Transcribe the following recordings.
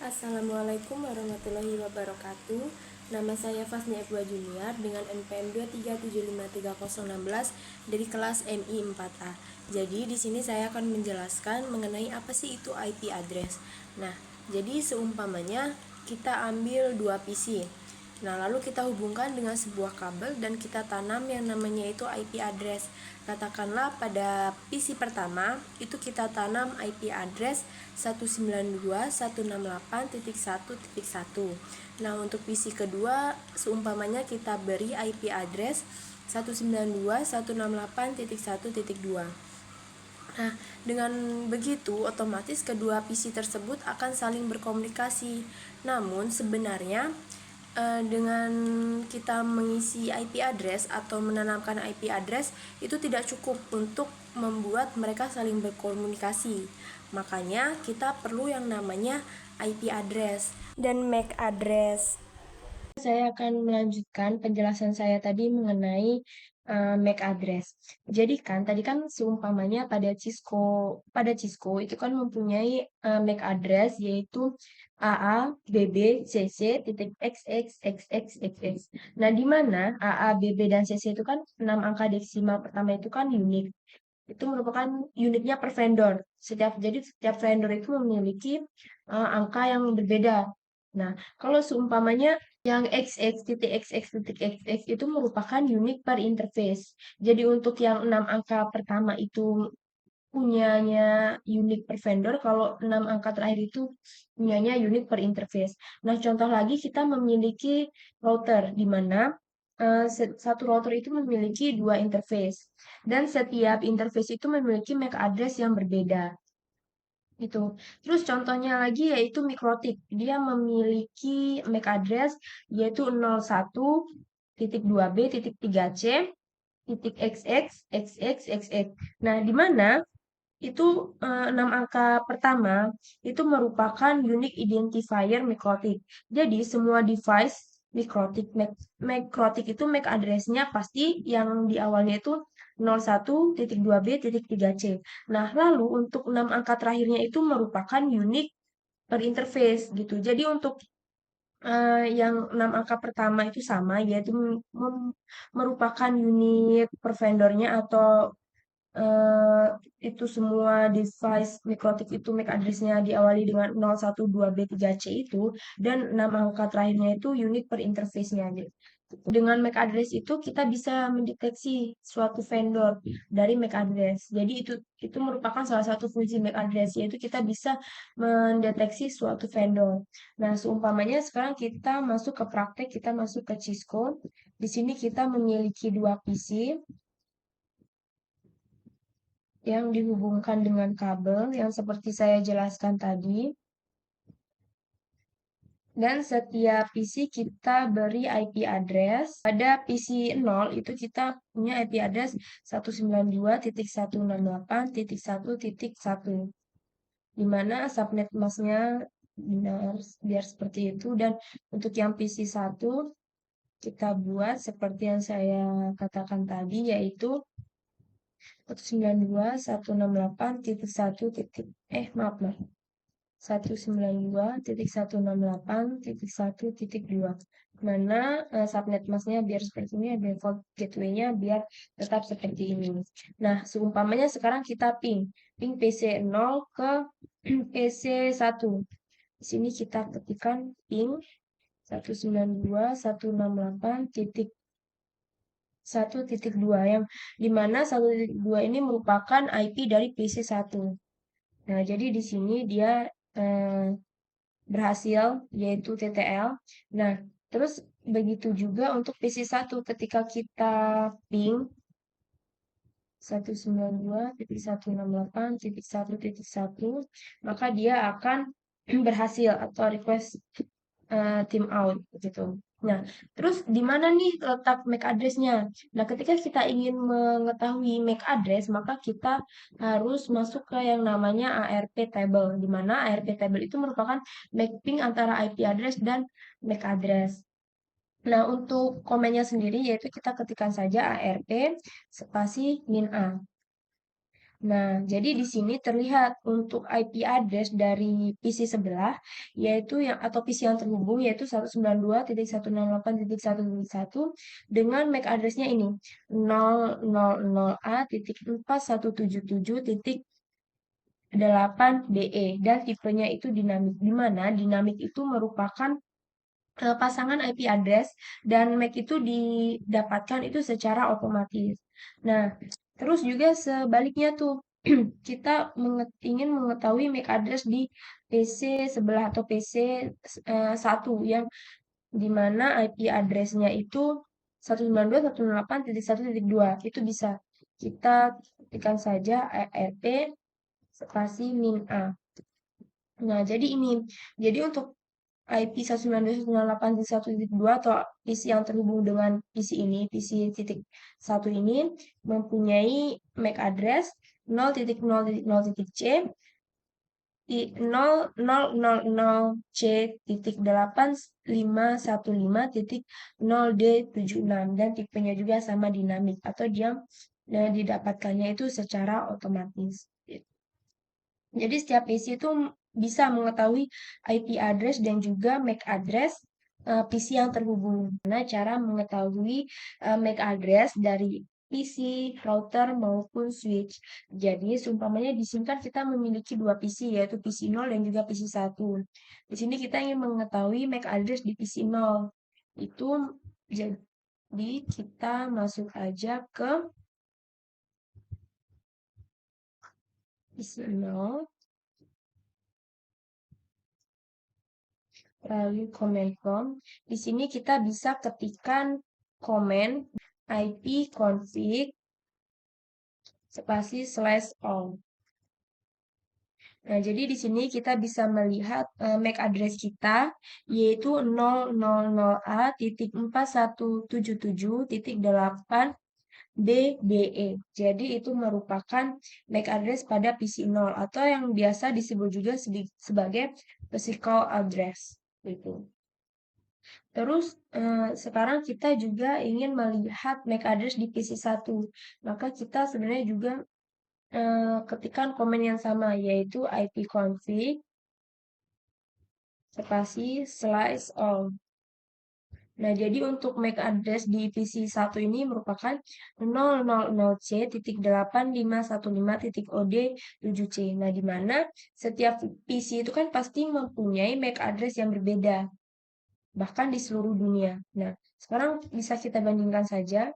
Assalamualaikum warahmatullahi wabarakatuh. Nama saya Fasni F2 Junior dengan NPM 237533016 dari kelas MI 4A. Jadi di sini saya akan menjelaskan mengenai apa sih itu IP address. Nah, jadi seumpamanya kita ambil dua PC. Nah, lalu kita hubungkan dengan sebuah kabel dan kita tanam yang namanya itu IP address. Katakanlah pada PC pertama itu kita tanam IP address 192.168.1.1. Nah, untuk PC kedua seumpamanya kita beri IP address 192.168.1.2. Nah, dengan begitu otomatis kedua PC tersebut akan saling berkomunikasi. Namun sebenarnya dengan kita mengisi IP address atau menanamkan IP address itu tidak cukup untuk membuat mereka saling berkomunikasi. Makanya kita perlu yang namanya IP address dan MAC address. Saya akan melanjutkan penjelasan saya tadi mengenai MAC address. Jadi tadi kan seumpamanya pada Cisco itu kan mempunyai MAC address yaitu AA, BB, CC, titik XX, XX, XX. Nah, di mana AA, BB, dan CC itu kan 6 angka deksimal pertama itu kan unik. Itu merupakan unitnya per vendor. Jadi setiap vendor itu memiliki angka yang berbeda. Nah, kalau seumpamanya yang XX, titik XX, titik XX itu merupakan unit per interface. Jadi untuk yang 6 angka pertama itu punyanya unit per vendor, kalau 6 angka terakhir itu punyanya unit per interface. Nah, contoh lagi kita memiliki router, di mana satu router itu memiliki dua interface. Dan setiap interface itu memiliki MAC address yang berbeda. Gitu. Terus contohnya lagi yaitu Mikrotik. Dia memiliki MAC address yaitu 01.2b.3c titik XX, XX, XX. Nah, di mana itu 6 angka pertama itu merupakan unique identifier Mikrotik. Jadi semua device Mikrotik itu MAC address-nya pasti yang di awalnya itu 01.2b.3c. Nah, lalu untuk 6 angka terakhirnya itu merupakan unique per interface gitu. Jadi untuk yang 6 angka pertama itu sama, yaitu merupakan unit per vendornya atau eh, itu semua device Mikrotik itu MAC address-nya diawali dengan 012B3C itu, dan 6 angka terakhirnya itu unit per interface-nya gitu. Dengan MAC address itu kita bisa mendeteksi suatu vendor dari MAC address. Jadi itu merupakan salah satu fungsi MAC address, yaitu kita bisa mendeteksi suatu vendor. Nah, seumpamanya sekarang kita masuk ke praktek, kita masuk ke Cisco. Di sini kita memiliki dua PC yang dihubungkan dengan kabel yang seperti saya jelaskan tadi. Dan setiap PC kita beri IP address. Pada PC 0 itu kita punya IP address 192.168.1.1, di mana subnet masknya biar seperti itu. Dan untuk yang PC 1 kita buat seperti yang saya katakan tadi, yaitu 192.168.1. Maaf, maaf. 192.168.1.2, mana subnet masknya biar seperti ini, default gateway-nya biar tetap seperti ini. Nah, seumpamanya sekarang kita ping PC 0 ke PC 1. Di sini kita ketikkan ping 192.168.1.2, yang dimana 1.2 ini merupakan IP dari PC 1. Nah, jadi di sini dia berhasil, yaitu TTL. Nah, terus begitu juga untuk PC 1 ketika kita ping 192.168.1.1, maka dia akan berhasil atau request team out gitu. Nah, terus di mana nih letak MAC address-nya? Nah, ketika kita ingin mengetahui MAC address, maka kita harus masuk ke yang namanya ARP table, di mana ARP table itu merupakan mapping antara IP address dan MAC address. Nah, untuk komennya sendiri yaitu kita ketikkan saja ARP spasi min A. Nah, jadi di sini terlihat untuk IP address dari PC sebelah, yaitu yang atau PC yang terhubung yaitu 192.168.1.1 dengan MAC address-nya ini 000A.4177.8BE dan tipenya itu dinamik, di mana dinamik itu merupakan pasangan IP address dan MAC itu didapatkan itu secara otomatis. Nah, terus juga sebaliknya tuh kita ingin mengetahui MAC address di PC sebelah atau PC satu yang dimana IP address-nya itu 192.168.1.2 itu bisa kita ketikkan saja ARP spasi min A. Nah, jadi untuk IP 192.168.1.2 atau PC yang terhubung dengan PC ini, PC titik satu ini mempunyai MAC address 0.0.0.c 00C.8515.0D76 dan tipenya juga sama dinamik atau dia didapatkannya itu secara otomatis. Jadi setiap PC itu bisa mengetahui IP address dan juga MAC address PC yang terhubung. Nah, cara mengetahui MAC address dari PC, router maupun switch. Jadi, seumpamanya di sini kan kita memiliki dua PC yaitu PC 0 dan juga PC 1. Di sini kita ingin mengetahui MAC address di PC 0. Itu jadi kita masuk aja ke PC 0. Lalu comment prompt. Di sini kita bisa ketikkan comment ipconfig spasi /all. Nah, jadi di sini kita bisa melihat MAC address kita yaitu 000.4177.8 BBE. Jadi itu merupakan MAC address pada PC 0 atau yang biasa disebut juga sebagai physical address. Gitu. Terus sekarang kita juga ingin melihat MAC address di PC 1. Maka kita sebenarnya juga ketikkan komen yang sama yaitu ipconfig spasi /all. Nah, jadi untuk MAC address di PC 1 ini merupakan 000C.8515.OD7C. Nah, di mana setiap PC itu kan pasti mempunyai MAC address yang berbeda, bahkan di seluruh dunia. Nah, sekarang bisa kita bandingkan saja.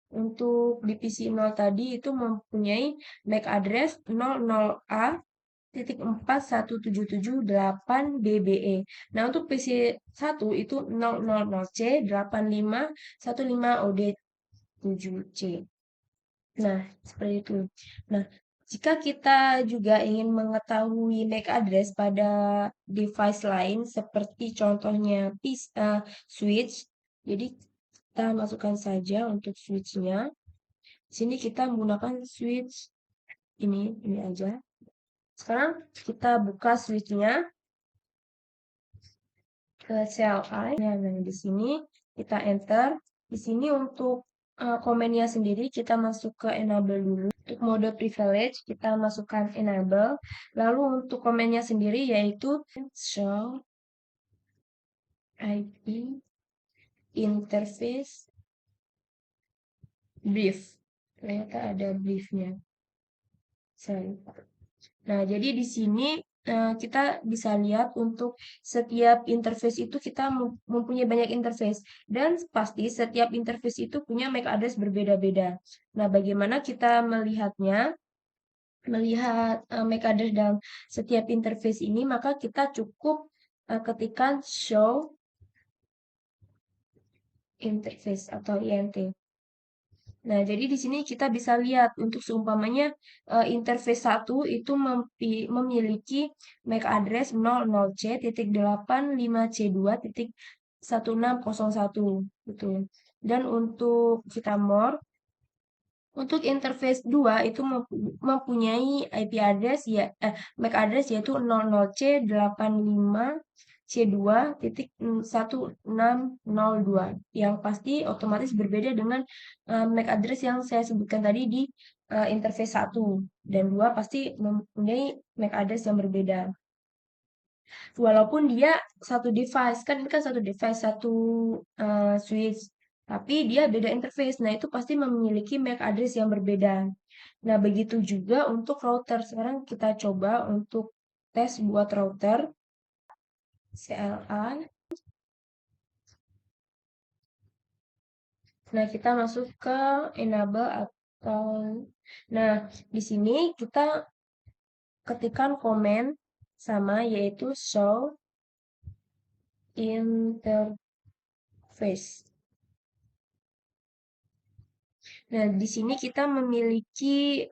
Untuk di PC 0 tadi itu mempunyai MAC address 00A.41778BBE. Nah, untuk PC 1 itu 000C.8515OD7C. Nah, seperti itu. Nah, jika kita juga ingin mengetahui MAC address pada device lain seperti contohnya switch, jadi kita masukkan saja untuk switch-nya. Di sini kita menggunakan switch ini aja. Sekarang kita buka switch-nya ke CLI. Nah, di sini kita enter. Di sini untuk komennya sendiri kita masuk ke enable dulu. Untuk mode privilege kita masukkan enable. Lalu untuk komennya sendiri yaitu show IP interface brief. Ternyata ada briefnya. Nah, jadi di sini kita bisa lihat untuk setiap interface itu kita mempunyai banyak interface dan pasti setiap interface itu punya MAC address berbeda-beda. Nah, bagaimana kita melihatnya? Melihat MAC address dalam setiap interface ini, maka kita cukup ketikkan show interface atau INT. Nah, jadi di sini kita bisa lihat untuk seumpamanya interface 1 itu memiliki MAC address 00C.85C2.1601 gitu. Dan untuk kita more untuk interface 2 itu mempunyai IP address MAC address yaitu 00C.85C2.1602 yang pasti otomatis berbeda dengan MAC address yang saya sebutkan tadi di interface 1 dan 2 pasti mempunyai MAC address yang berbeda. Walaupun dia satu device, kan ini kan satu device, satu switch, tapi dia beda interface. Nah, itu pasti memiliki MAC address yang berbeda. Nah, begitu juga untuk router. Sekarang kita coba untuk tes buat router CLA. Nah, kita masuk ke enable atau nah, di sini kita ketikkan komen sama yaitu show interface. Nah, di sini kita memiliki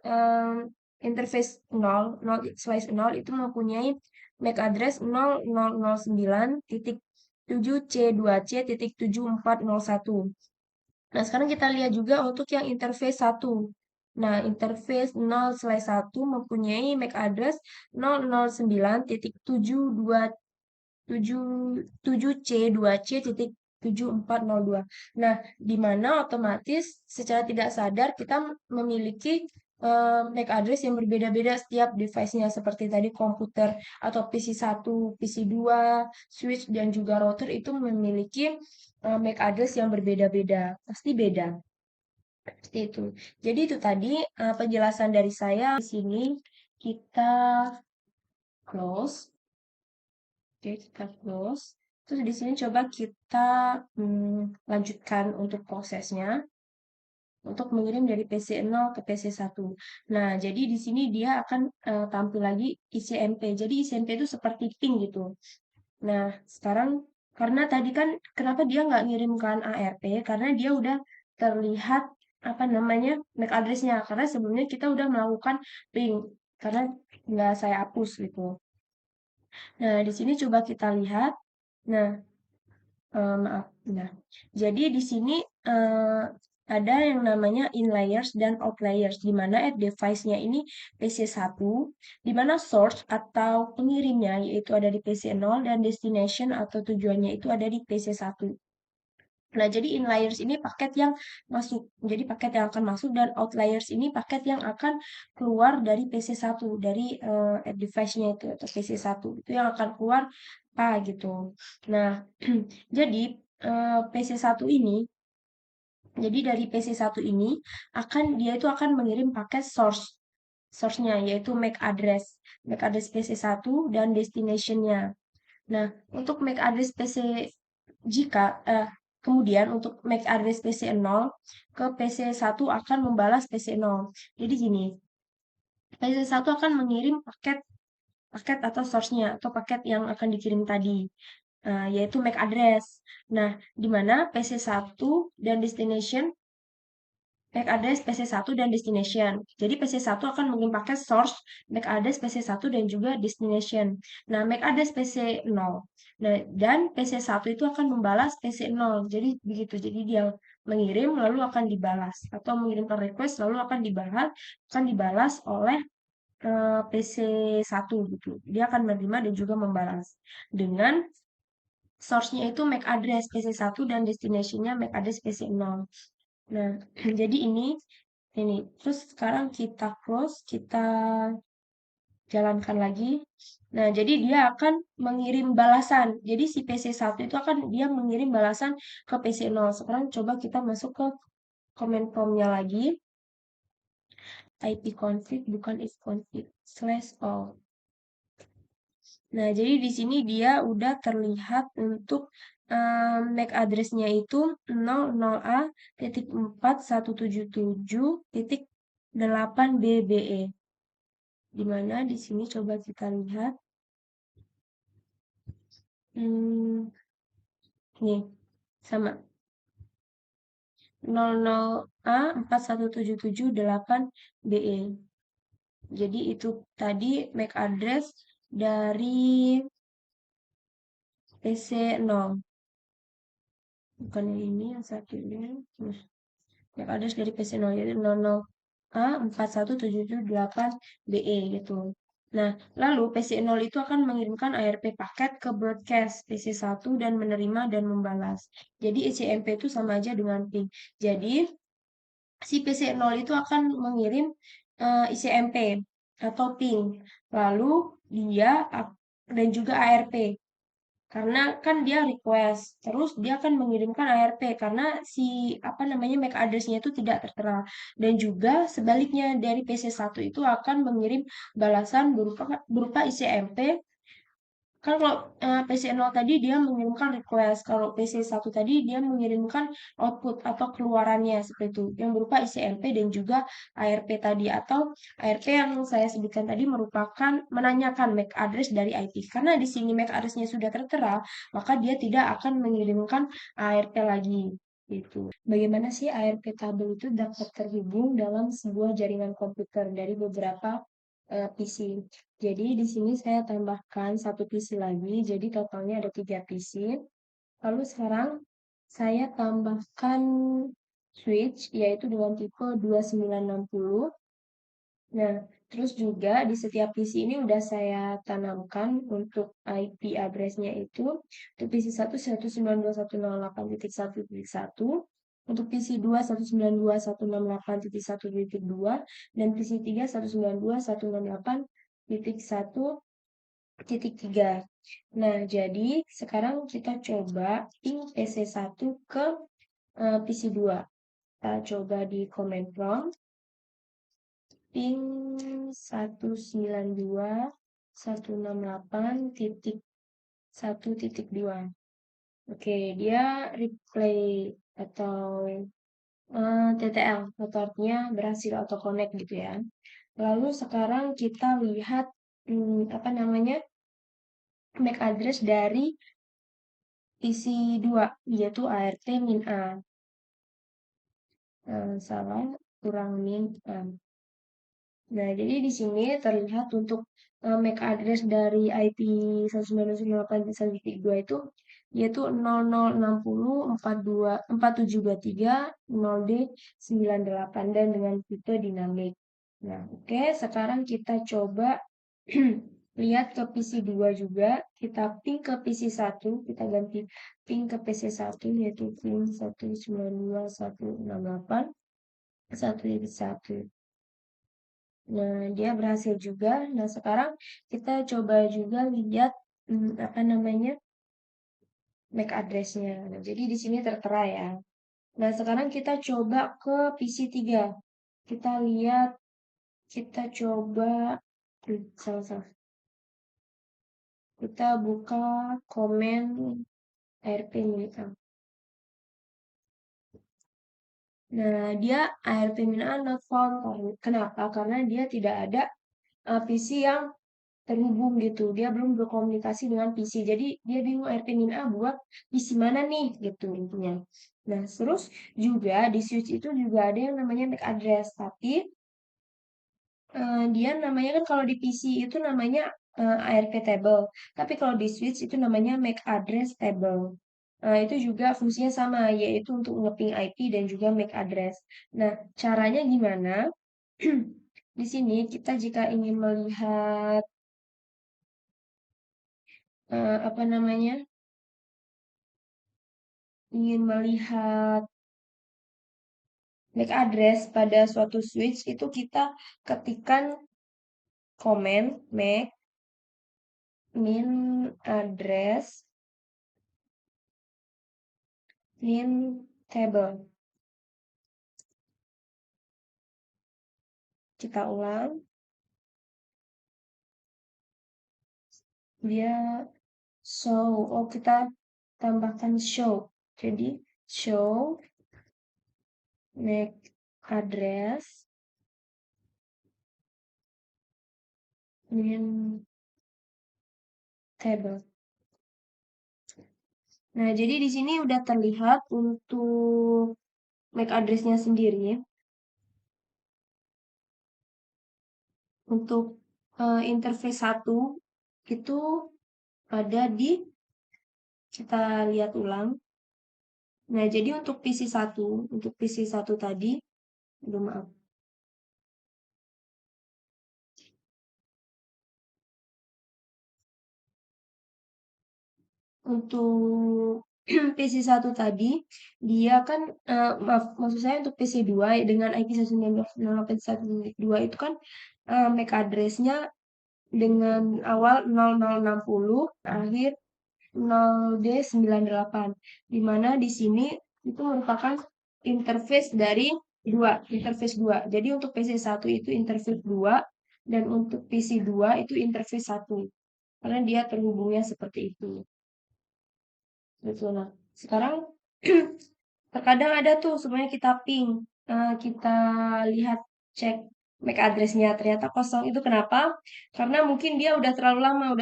interface 0, 0/0 itu mempunyai MAC address 0009.7C2C.7401. Nah, sekarang kita lihat juga untuk yang interface 1. Nah, interface 0/1 mempunyai MAC address 009.7C2C.7402. Nah, di mana otomatis secara tidak sadar kita memiliki MAC address yang berbeda-beda setiap device-nya seperti tadi komputer atau PC 1, PC 2, switch dan juga router itu memiliki MAC address yang berbeda-beda. Pasti beda. Seperti itu. Jadi itu tadi penjelasan dari saya. Di sini kita close. Oke, kita close. Terus di sini coba kita lanjutkan untuk prosesnya untuk mengirim dari PC 0 ke PC 1. Nah, jadi di sini dia akan tampil lagi ICMP. Jadi ICMP itu seperti ping gitu. Nah, sekarang karena tadi kan kenapa dia nggak ngirimkan ARP? Karena dia udah terlihat apa namanya MAC address-nya. Karena sebelumnya kita udah melakukan ping karena nggak saya hapus gitu. Nah, di sini coba kita lihat. Nah, maaf. Nah, jadi di sini ada yang namanya in layers dan out layers, di mana at device-nya ini PC 1, di mana source atau pengirimnya yaitu ada di PC 0 dan destination atau tujuannya itu ada di PC 1. Nah, jadi in layers ini paket yang masuk. Jadi paket yang akan masuk dan outliers ini paket yang akan keluar dari PC 1, dari device-nya itu atau PC 1. Itu yang akan keluar apa gitu. Nah, jadi PC 1 ini jadi dari PC 1 ini dia itu akan mengirim paket source-nya yaitu MAC address PC 1 dan destination-nya. Nah, untuk MAC address PC jika kemudian untuk MAC address PC 0 ke PC 1 akan membalas PC 0. Jadi gini, PC 1 akan mengirim paket atau source-nya atau paket yang akan dikirim tadi, yaitu MAC address. Nah, di mana PC 1 dan destination MAC address PC 1 dan destination. Jadi PC 1 akan mengirim paket source MAC address PC 1 dan juga destination. Nah, MAC address PC 0. Nah, dan PC 1 itu akan membalas PC 0. Jadi begitu. Jadi dia mengirim lalu akan dibalas atau mengirimkan request lalu akan dibalas oleh PC 1 gitu. Dia akan menerima dan juga membalas dengan source-nya itu MAC address PC 1 dan destination-nya MAC address PC 0. Nah, jadi ini. Terus sekarang kita close, kita jalankan lagi. Nah, jadi dia akan mengirim balasan. Jadi si PC 1 itu akan dia mengirim balasan ke PC 0. Sekarang coba kita masuk ke command prompt-nya lagi. ipconfig bukan ifconfig /all. Nah, jadi di sini dia udah terlihat untuk MAC address-nya itu 00A.4177.8BBE. Di mana di sini coba kita lihat. Nih, sama. 00A41778BE. Jadi itu tadi MAC address dari PC 0. Bukan ini yang satunya. MAC address dari PC 0 yaitu 00A41778BE gitu. Nah, lalu PC 0 itu akan mengirimkan ARP paket ke broadcast PC 1 dan menerima dan membalas. Jadi ICMP itu sama aja dengan ping. Jadi si PC0 itu akan mengirim ICMP atau ping. Lalu dia dan juga ARP. Karena kan dia request, terus dia akan mengirimkan ARP karena si apa namanya MAC address-nya itu tidak tertera. Dan juga sebaliknya dari PC1 itu akan mengirim balasan berupa ICMP. Kan kalau PC0 tadi dia mengirimkan request, kalau PC1 tadi dia mengirimkan output atau keluarannya seperti itu, yang berupa ICMP dan juga ARP tadi, atau ARP yang saya sebutkan tadi merupakan menanyakan MAC address dari IP. Karena di sini MAC address-nya sudah tertera, maka dia tidak akan mengirimkan ARP lagi. Gitu. Bagaimana sih ARP tabel itu dapat terhubung dalam sebuah jaringan komputer dari beberapa PC? Jadi di sini saya tambahkan satu PC lagi, jadi totalnya ada 3 PC. Lalu sekarang saya tambahkan switch, yaitu dengan tipe 2960. Nah, terus juga di setiap PC ini udah saya tanamkan untuk IP address-nya itu, untuk PC 1 192.168.1.1, untuk PC 2 192.168.1.2, dan PC 3 192.168.1.3. Nah, jadi sekarang kita coba ping PC1 ke PC2. Kita coba di command prompt ping 192.168.1.2. Oke, dia replay atau TTL, atau artinya berhasil auto connect gitu ya. Lalu sekarang kita lihat apa namanya MAC address dari isi 2, yaitu ART-A. Salah, kurang min A. Nah, jadi di sini terlihat untuk MAC address dari IP 192.168.1.2 itu yaitu 0060424723 0D98 dan dengan tipe dinamik. Nah, oke, sekarang kita coba lihat ke PC2 juga. Kita ping ke PC1, kita ganti ping ke PC1 yaitu ping 192.168.1.1. Nah, dia berhasil juga. Nah, sekarang kita coba juga lihat apa namanya MAC address-nya. Nah, jadi di sini tertera ya. Nah, sekarang kita coba ke PC3. Kita lihat, kita coba salah. Kita buka komen ARP milik A. Nah, dia ARP milik A not found. Kenapa? Karena dia tidak ada PC yang terhubung gitu. Dia belum berkomunikasi dengan PC. Jadi dia bingung RP-min A buat PC mana nih gitu intinya. Nah, terus juga di switch itu juga ada yang namanya MAC address. Tapi dia namanya kan kalau di PC itu namanya ARP table. Tapi kalau di switch itu namanya MAC address table. Itu juga fungsinya sama, yaitu untuk ngeping IP dan juga MAC address. Nah, caranya gimana? Di sini kita jika ingin melihat apa namanya ingin melihat MAC address pada suatu switch itu kita ketikkan komen MAC min address min table. Kita ulang, dia show. Oh, kita tambahkan show. Jadi show MAC address min table. Nah, jadi di sini udah terlihat untuk MAC address-nya sendiri. Untuk interface 1 itu ada di, kita lihat ulang. Nah, jadi untuk PC1 tadi, aduh maaf, untuk PC1 tadi, dia kan, maksud saya untuk PC2 dengan IP 192.168.1.2 itu kan, MAC address-nya dengan awal 0060, akhir 0D98, di mana di sini itu merupakan interface dari interface 2. Jadi untuk PC1 itu interface 2, dan untuk PC2 itu interface 1. Karena dia terhubungnya seperti itu. Betul. Nah, sekarang terkadang ada tuh sebenarnya kita ping, kita lihat cek MAC address-nya ternyata kosong. Itu kenapa? Karena mungkin dia udah terlalu lama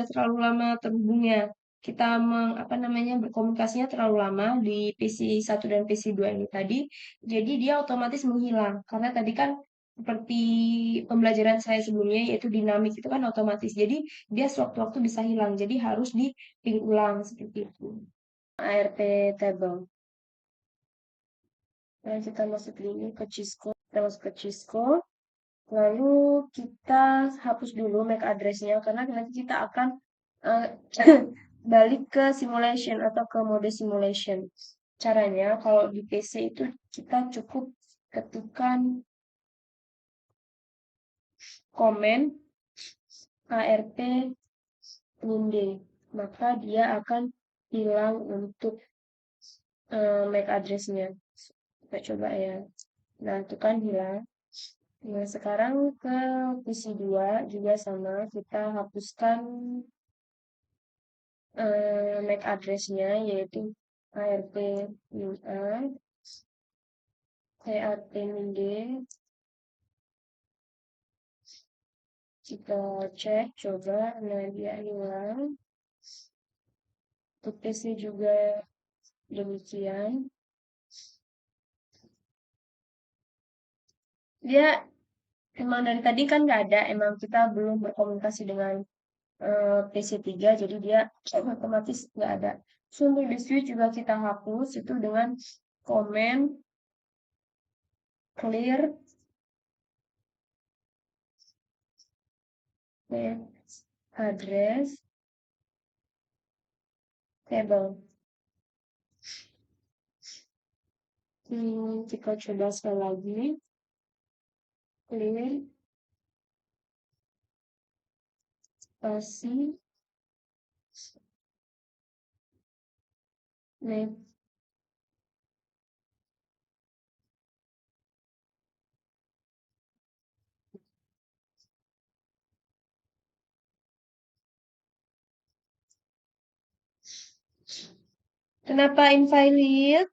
terhubungnya. Kita apa namanya berkomunikasinya terlalu lama di PC1 dan PC2 ini tadi. Jadi dia otomatis menghilang. Karena tadi kan seperti pembelajaran saya sebelumnya yaitu dinamik itu kan otomatis. Jadi dia sewaktu-waktu bisa hilang. Jadi harus di ping ulang seperti itu. ARP table. Nah, kita masuk ini ke Cisco, kita masuk ke Cisco, lalu kita hapus dulu MAC address-nya karena nanti kita akan uh, balik ke simulation atau ke mode simulation. Caranya kalau di PC itu kita cukup ketikkan komen ARP -d, maka dia akan hilang untuk MAC address-nya. Kita coba ya. Nah, itu kan hilang. Nah, sekarang ke PC 2 juga sama, kita hapuskan MAC address-nya yaitu ARP-A, ARP-D. Kita cek, coba, nah dia hilang. Untuk PC juga demikian. Dia emang dari tadi kan nggak ada, emang kita belum berkomunikasi dengan PC3, jadi dia otomatis nggak ada. So, untuk di switch juga kita hapus itu dengan komen clear address table. Kita coba sekali lagi. Clear spasi map. Kenapa invalid?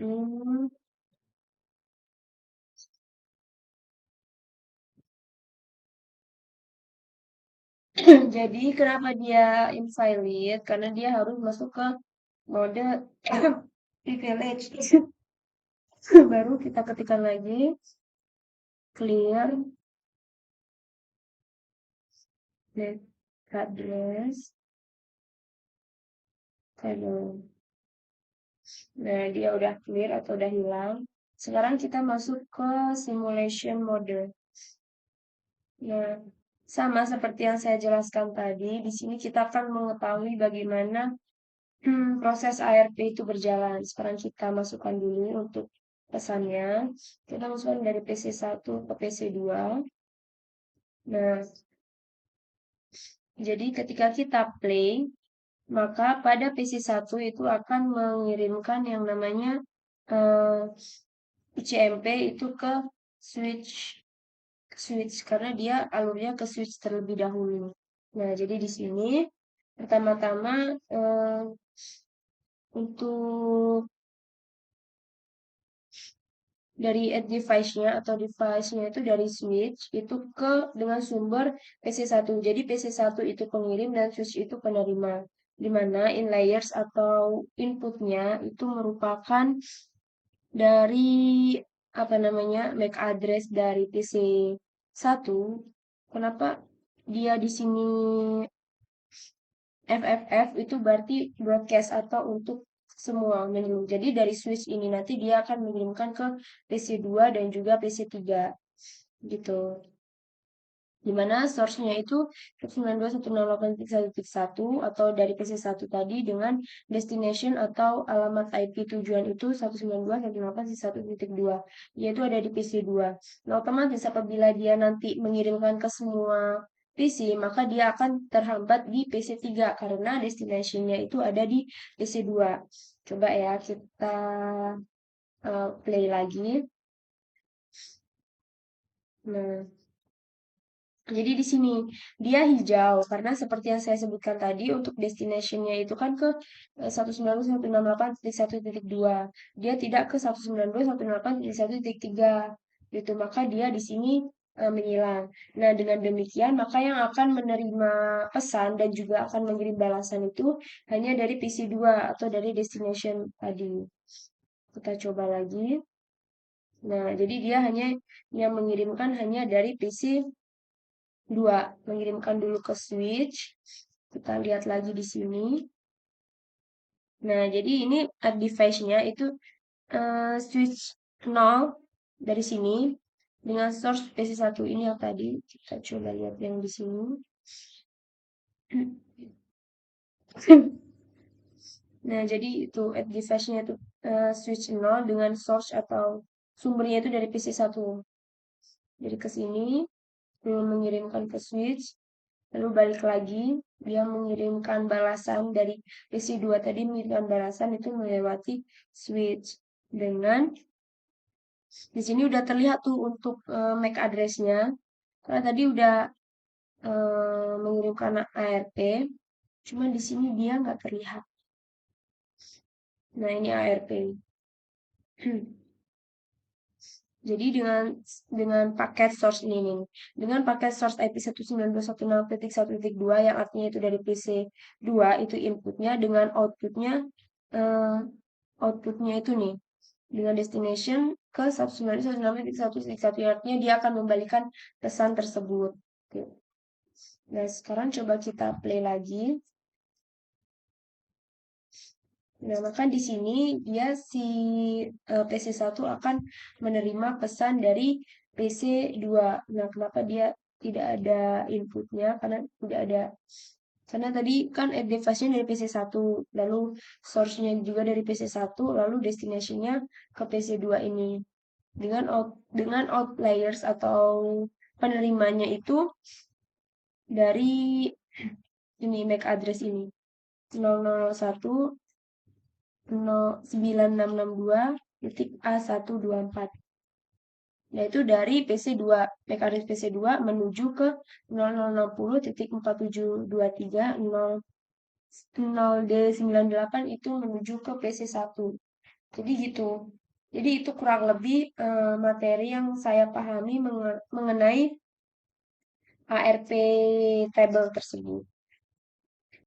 Hmm. Jadi kenapa dia invalid? Karena dia harus masuk ke mode privilege. Baru kita ketikkan lagi clear MAC address table. Nah, dia udah clear atau udah hilang. Sekarang kita masuk ke simulation mode. Nah, sama seperti yang saya jelaskan tadi, di sini kita akan mengetahui bagaimana proses ARP itu berjalan. Sekarang kita masukkan dulu untuk pesannya. Kita masukkan dari PC1 ke PC2. Nah, jadi ketika kita play, maka pada PC1 itu akan mengirimkan yang namanya ICMP itu ke switch karena dia alurnya ke switch terlebih dahulu. Nah, jadi di sini pertama-tama untuk dari device-nya atau device-nya itu dari switch itu ke dengan sumber PC1. Jadi PC1 itu pengirim dan switch itu penerima. di mana in layers atau inputnya itu merupakan dari apa namanya MAC address dari PC 1. Kenapa dia di sini FFF itu berarti broadcast atau untuk semua menu. Jadi dari switch ini nanti dia akan mengirimkan ke PC2 dan juga PC3 gitu. Di mana source-nya itu 192.168.1.1 atau dari PC1 tadi dengan destination atau alamat IP tujuan itu 192.168.1.2 yaitu ada di PC2. Nah, otomatis apabila dia nanti mengirimkan ke semua PC, maka dia akan terhambat di PC3 karena destination-nya itu ada di PC2. Coba ya kita play lagi. Nah, jadi di sini dia hijau karena seperti yang saya sebutkan tadi untuk destination-nya itu kan ke 192.168.1.2. Dia tidak ke 192.168.1.3 gitu. Maka dia di sini menghilang. Nah, dengan demikian maka yang akan menerima pesan dan juga akan mengirim balasan itu hanya dari PC2 atau dari destination tadi. Kita coba lagi. Nah, jadi dia hanya yang mengirimkan hanya dari PC 2 mengirimkan dulu ke switch. Kita lihat lagi di sini. Nah, jadi ini add device-nya itu switch 0 dari sini dengan source PC1 ini yang tadi. Kita coba lihat yang di sini. Nah, jadi itu add device-nya itu switch 0 dengan source atau sumbernya itu dari PC1. Jadi ke sini, mengirimkan ke switch, lalu balik lagi, dia mengirimkan balasan dari PC2 tadi mengirimkan balasan itu melewati switch dengan di sini udah terlihat tuh untuk MAC address-nya karena tadi udah mengirimkan ARP, cuman di sini dia nggak terlihat. Nah, ini ARP. Jadi dengan paket source ini nih, dengan paket source IP 192.168.1.2 yang artinya itu dari PC2 itu inputnya dengan eh, outputnya itu nih dengan destination ke 192.168.1.1 yang artinya dia akan membalikan pesan tersebut. Oke. Nah, sekarang coba kita play lagi. Nah, maka di sini dia si PC1 akan menerima pesan dari PC2. Nah, kenapa dia tidak ada inputnya? Karena tidak ada. Karena tadi kan add device-nya dari PC1, lalu source-nya juga dari PC1, lalu destination-nya ke PC2 ini. Dengan outliers atau penerimanya itu dari ini MAC address ini 0001 9662.A124. Nah, itu dari PC2, MAC address PC2 menuju ke 0060.4723.0D98 itu menuju ke PC1. Jadi gitu. Jadi itu kurang lebih materi yang saya pahami mengenai ARP table tersebut.